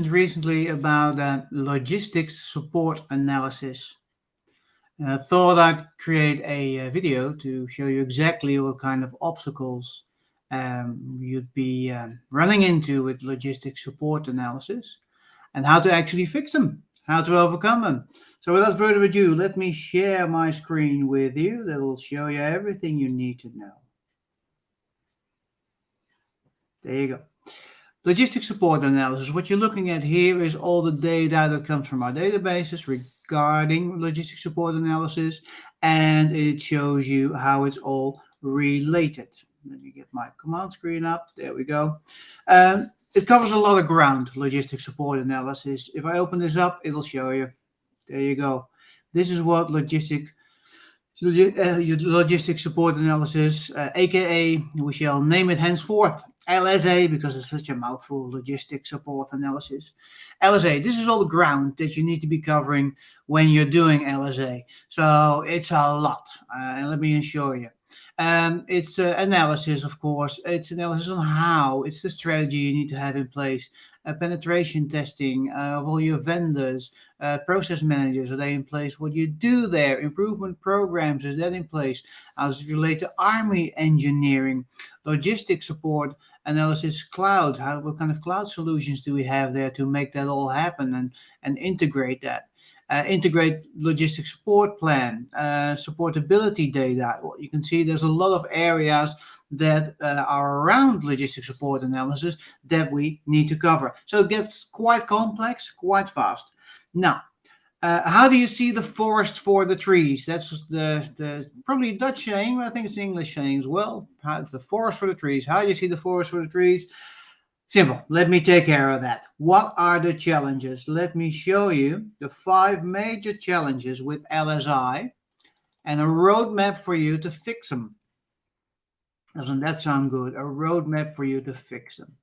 Recently about logistics support analysis. And I thought I'd create a video to show you exactly what kind of obstacles you'd be running into with logistics support analysis and how to actually fix them, how to overcome them. So, without further ado, let me share my screen with you. That will show you everything you need to know. There you go. Logistics support analysis. What you're looking at here is all the data that comes from our databases regarding logistics support analysis, and it shows you how it's all related. Let me get my command screen up. There we go. It covers a lot of ground, logistics support analysis. If I open this up, it'll show you. There you go. This is what logistic support analysis, aka we shall name it henceforth LSA because it's such a mouthful, logistic support analysis. LSA, this is all the ground that you need to be covering when you're doing LSA. So it's a lot, and let me assure you. It's analysis, of course. It's analysis on how. It's the strategy you need to have in place. Penetration testing of all your vendors, process managers, are they in place? What you do there, improvement programs, is that in place? How does it relate to army engineering, logistics support, analysis cloud? What kind of cloud solutions do we have there to make that all happen and integrate that? Integrate logistics support plan, supportability data. Well, you can see there's a lot of areas that are around logistics support analysis that we need to cover. So it gets quite complex, quite fast. Now, how do you see the forest for the trees? That's the probably a Dutch saying, but I think it's an English saying as well. How's the forest for the trees? How do you see the forest for the trees? Simple. Let me take care of that. What are the challenges? Let me show you the 5 major challenges with LSI and a roadmap for you to fix them. Doesn't that sound good? A roadmap for you to fix them.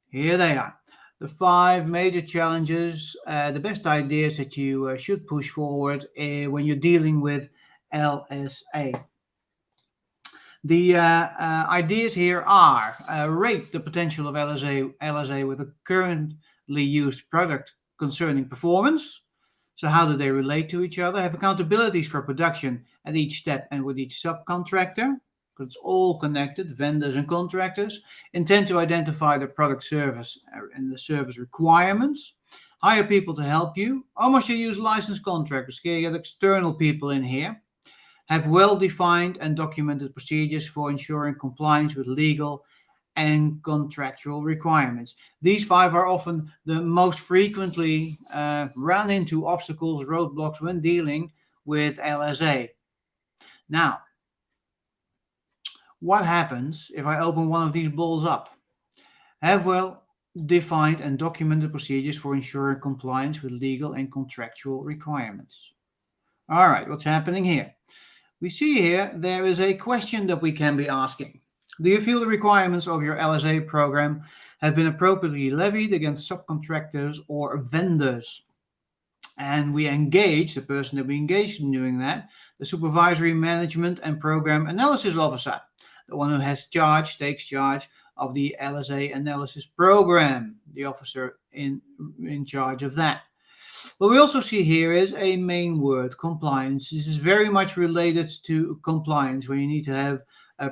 Here they are. The 5 major challenges, the best ideas that you should push forward when you're dealing with LSA. The ideas here are rate the potential of LSA with a currently used product concerning performance. So how do they relate to each other? Have accountabilities for production at each step and with each subcontractor, because it's all connected, vendors and contractors. Intend to identify the product service and the service requirements. Hire people to help you. Almost you use licensed contractors. Can you get external people in here? Have well-defined and documented procedures for ensuring compliance with legal and contractual requirements. These 5 are often the most frequently run into obstacles, roadblocks when dealing with LSA. Now, what happens if I open one of these balls up? Have well-defined and documented procedures for ensuring compliance with legal and contractual requirements. All right, what's happening here? We see here there is a question that we can be asking. Do you feel the requirements of your LSA program have been appropriately levied against subcontractors or vendors? And we engage, the person that we engaged in doing that, the supervisory management and program analysis officer, the one who takes charge of the LSA analysis program, the officer in charge of that. What we also see here is a main word, compliance. This is very much related to compliance, where you need to have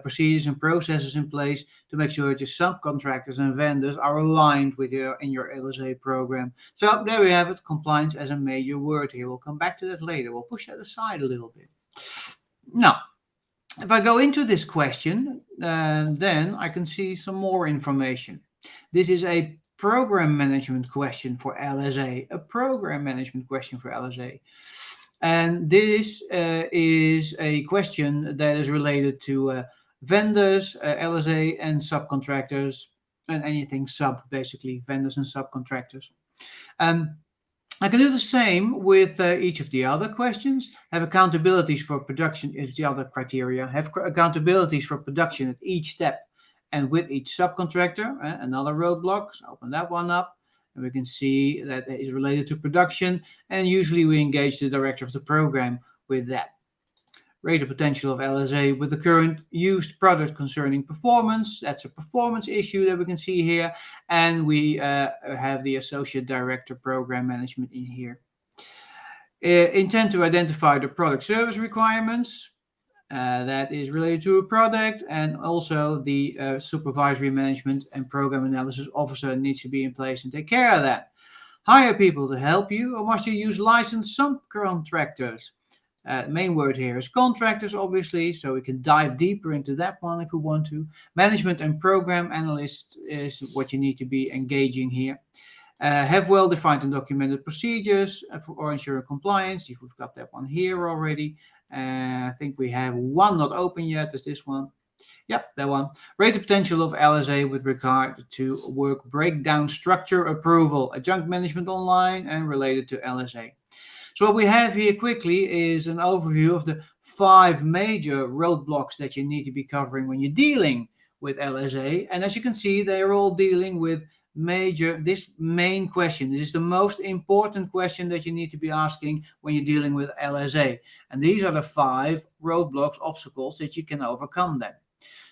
procedures and processes in place to make sure that your subcontractors and vendors are aligned with your LSA program. So there we have it, compliance as a major word here. We'll come back to that later. We'll push that aside a little bit. Now, if I go into this question, then I can see some more information. This is a program management question for LSA, a program management question for LSA. And this is a question that is related to vendors, LSA, and subcontractors, and anything sub, basically, vendors and subcontractors. I can do the same with each of the other questions. Have accountabilities for production is the other criteria. Have accountabilities for production at each step and with each subcontractor, another roadblock. So open that one up, and we can see that it is related to production, and usually we engage the director of the program with that. Rate the potential of LSA with the current used product concerning performance. That's a performance issue that we can see here. And we have the Associate Director Program Management in here. Intend to identify the product service requirements. That is related to a product, and also the supervisory management and program analysis officer needs to be in place and take care of that. Hire people to help you, or must you use licensed subcontractors? Main word here is contractors, obviously, so we can dive deeper into that one if we want to. Management and program analyst is what you need to be engaging here. Have well-defined and documented procedures for ensuring compliance. If we've got that one here already. I think we have one not open yet. Is this one? Yep, that one. Rate the potential of LSA with regard to work breakdown structure approval, adjunct management online, and related to LSA. So what we have here quickly is an overview of the 5 major roadblocks that you need to be covering when you're dealing with LSA. And as you can see, they are all dealing with this main question. This is the most important question that you need to be asking when you're dealing with LSA. And these are the 5 roadblocks, obstacles that you can overcome them.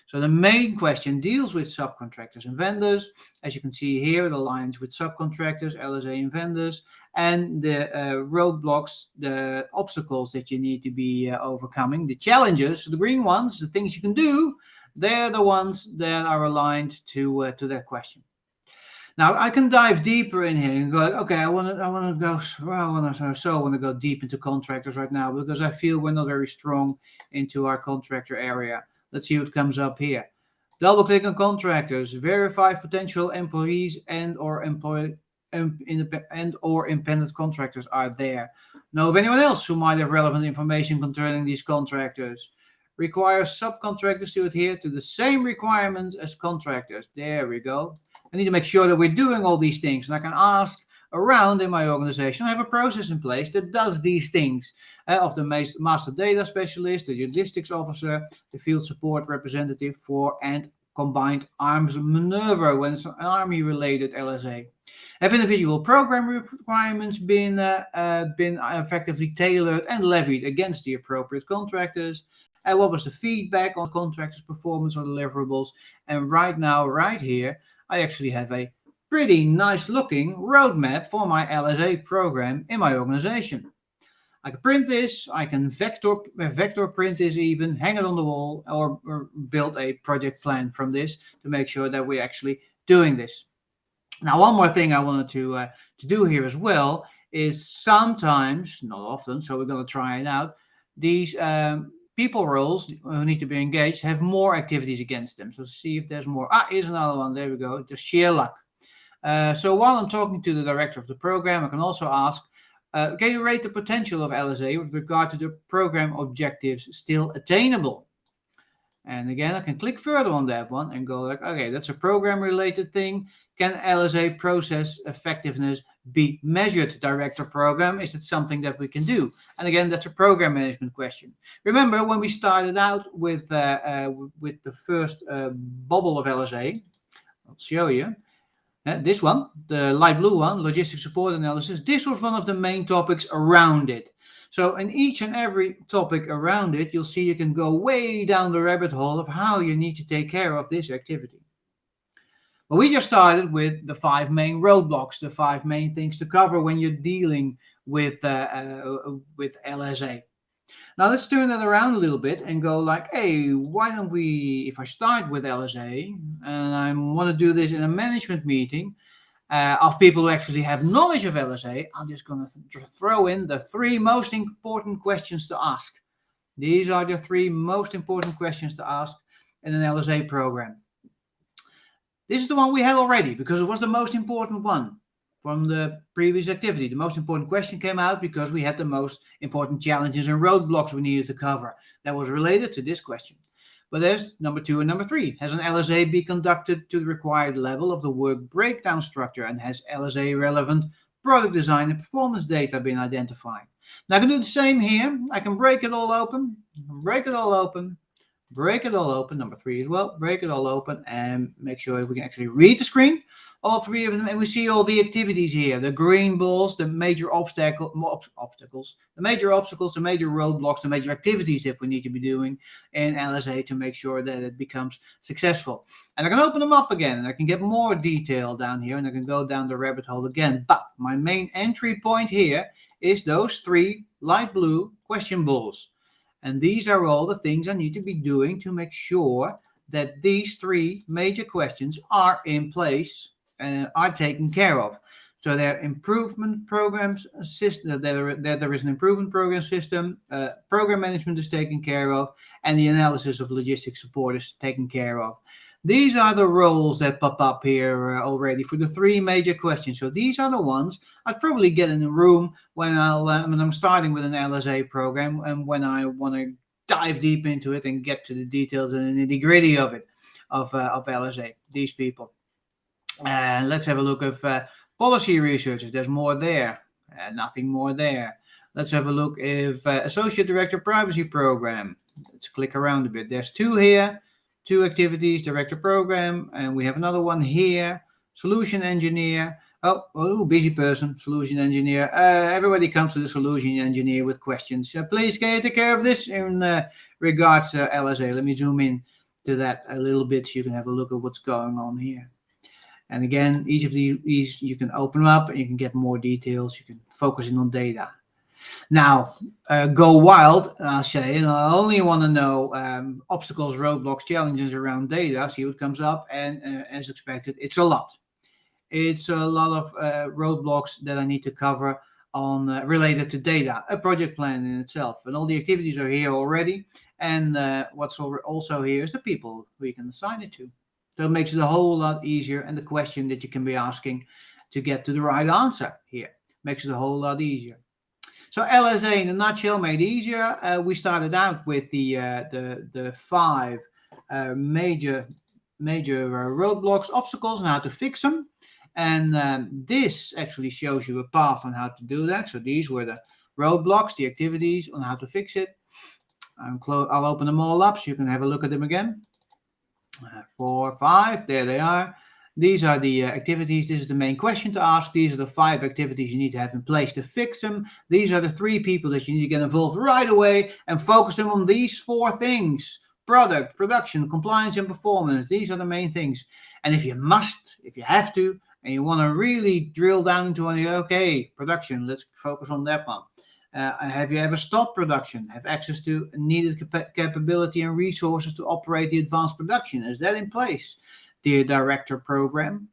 So the main question deals with subcontractors and vendors. As you can see here, it aligns with subcontractors, LSA and vendors, and the roadblocks, the obstacles that you need to be overcoming. The challenges, the green ones, the things you can do, they're the ones that are aligned to that question. Now I can dive deeper in here and go, okay, I want to go deep into contractors right now because I feel we're not very strong into our contractor area. Let's see what comes up here. Double click on contractors, verify potential employees and/or independent contractors are there. Know of anyone else who might have relevant information concerning these contractors. Requires subcontractors to adhere to the same requirements as contractors. There we go. I need to make sure that we're doing all these things, and I can ask around in my organization. I have a process in place that does these things of the master data specialist, the logistics officer, the field support representative for and combined arms maneuver when it's an army related LSA. Have individual program requirements been effectively tailored and levied against the appropriate contractors? And what was the feedback on contractors' performance or deliverables? And right now, right here, I actually have a pretty nice looking roadmap for my LSA program in my organization. I can print this, I can vector print this even, hang it on the wall, or build a project plan from this to make sure that we're actually doing this. Now, one more thing I wanted to do here as well is sometimes, not often, so we're going to try it out, these people roles who need to be engaged have more activities against them. So see if there's more. Here's another one. There we go. Just sheer luck. So while I'm talking to the director of the program, I can also ask, can you rate the potential of LSA with regard to the program objectives still attainable? And again, I can click further on that one and go like, okay, that's a program related thing. Can LSA process effectiveness be measured? Director program, is it something that we can do? And again, that's a program management question. Remember when we started out with the first bubble of LSA, I'll show you. This one, the light blue one, logistics support analysis, this was one of the main topics around it. So in each and every topic around it, you'll see you can go way down the rabbit hole of how you need to take care of this activity. But we just started with the 5 main roadblocks, the 5 main things to cover when you're dealing with LSA. Now let's turn that around a little bit and go like, hey, why don't we, if I start with LSA and I want to do this in a management meeting of people who actually have knowledge of LSA, I'm just going to throw in the 3 most important questions to ask. These are the 3 most important questions to ask in an LSA program. This is the one we had already because it was the most important one from the previous activity. The most important question came out because we had the most important challenges and roadblocks we needed to cover. That was related to this question. But there's number 2 and number 3. Has an LSA be conducted to the required level of the work breakdown structure, and has LSA relevant product design and performance data been identified? Now I can do the same here. I can break it all open, break it all open, break it all open, number 3 as well, break it all open and make sure we can actually read the screen. all three of them, and we see all the activities here. The green balls, the major obstacles, the major obstacles, the major roadblocks, the major activities that we need to be doing in LSA to make sure that it becomes successful. And I can open them up again, and I can get more detail down here, and I can go down the rabbit hole again. But my main entry point here is those 3 light blue question balls. And these are all the things I need to be doing to make sure that these 3 major questions are in place and are taken care of. So their improvement programs system, that there is an improvement program system, program management is taken care of, and the analysis of logistics support is taken care of. These are the roles that pop up here already for the 3 major questions. So these are the ones I'd probably get in the room when I'm starting with an LSA program and when I want to dive deep into it and get to the details and the nitty-gritty of it, of LSA, these people. And let's have a look at policy researchers. There's more there. Nothing more there. Let's have a look if Associate Director Privacy Program. Let's click around a bit. There's 2 here. 2 activities, Director Program. And we have another one here. Solution Engineer. Oh, busy person, Solution Engineer. Everybody comes to the Solution Engineer with questions. Please, can you take care of this in regards to LSA? Let me zoom in to that a little bit so you can have a look at what's going on here. And again, each of these you can open up and you can get more details. You can focus in on data. Now, go wild, I'll say, and I only want to know obstacles, roadblocks, challenges around data, see what comes up, and as expected, it's a lot. It's a lot of roadblocks that I need to cover on related to data, a project plan in itself, and all the activities are here already, and what's also here is the people who you can assign it to. So it makes it a whole lot easier, and the question that you can be asking to get to the right answer here makes it a whole lot easier. So LSA in a nutshell made easier. We started out with the 5 major roadblocks, obstacles, and how to fix them. And this actually shows you a path on how to do that. So these were the roadblocks, the activities on how to fix it. I'll open them all up so you can have a look at them again. 4, 5, there they are. These are the activities. This is the main question to ask. These are the 5 activities you need to have in place to fix them. These are the 3 people that you need to get involved right away and focus them on these 4 things: product, production, compliance, and performance. These are the main things. And if you have to, and you want to really drill down into it, okay, production, let's focus on that one. Have you ever stopped production? Have access to needed capability and resources to operate the advanced production? Is that in place? The Director Program.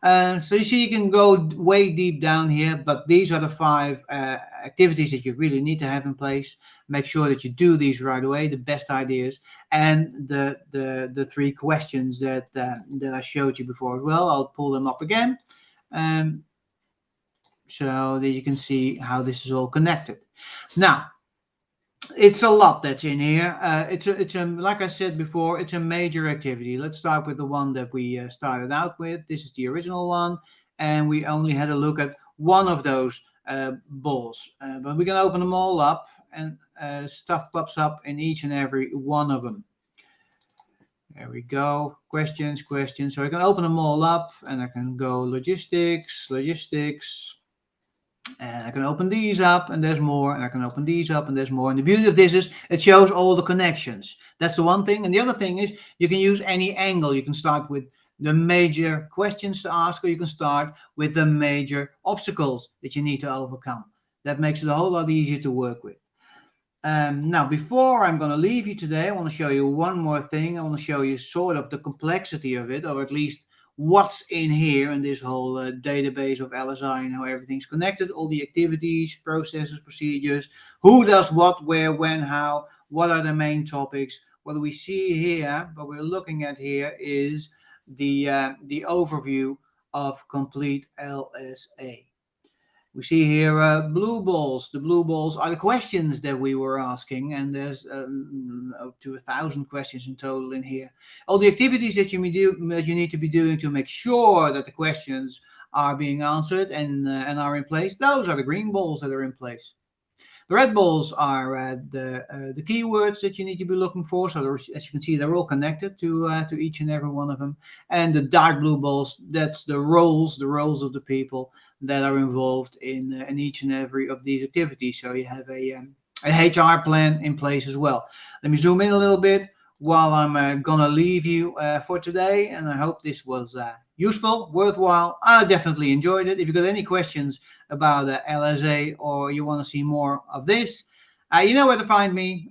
So you see, you can go way deep down here, but these are the 5 activities that you really need to have in place. Make sure that you do these right away, the best ideas, and the 3 questions that I showed you before as well. I'll pull them up again. So that you can see how this is all connected. Now, it's a lot that's in here. It's a like I said before, it's a major activity. Let's start with the one that we started out with. This is the original one, and we only had a look at one of those balls. But we can open them all up, and stuff pops up in each and every one of them. There we go. Questions. So I can open them all up, and I can go logistics. And I can open these up and there's more, and I can open these up and there's more. And the beauty of this is it shows all the connections. That's the one thing. And the other thing is you can use any angle. You can start with the major questions to ask, or you can start with the major obstacles that you need to overcome. That makes it a whole lot easier to work with. Now, before I'm going to leave you today, I want to show you one more thing. I want to show you sort of the complexity of it, or at least what's in here in this whole database of LSI and how everything's connected, all the activities, processes, procedures, who does what, where, when, how, what are the main topics. What we see here, what we're looking at here is the overview of complete LSA. We see here blue balls. The blue balls are the questions that we were asking, and there's up to 1,000 questions in total in here. All the activities that you need to be doing to make sure that the questions are being answered and are in place. Those are the green balls that are in place. The red balls are the keywords that you need to be looking for. So as you can see, they're all connected to each and every one of them. And the dark blue balls, that's the roles of the people that are involved in each and every of these activities. So you have a HR plan in place as well. Let me zoom in a little bit while I'm gonna leave you for today, and I hope this was useful, worthwhile. I definitely enjoyed it. If you got any questions about LSA or you want to see more of this, you know where to find me.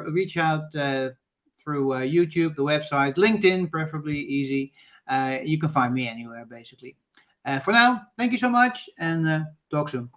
Reach out through YouTube, the website, LinkedIn, preferably easy. You can find me anywhere, basically. For now, thank you so much, and talk soon.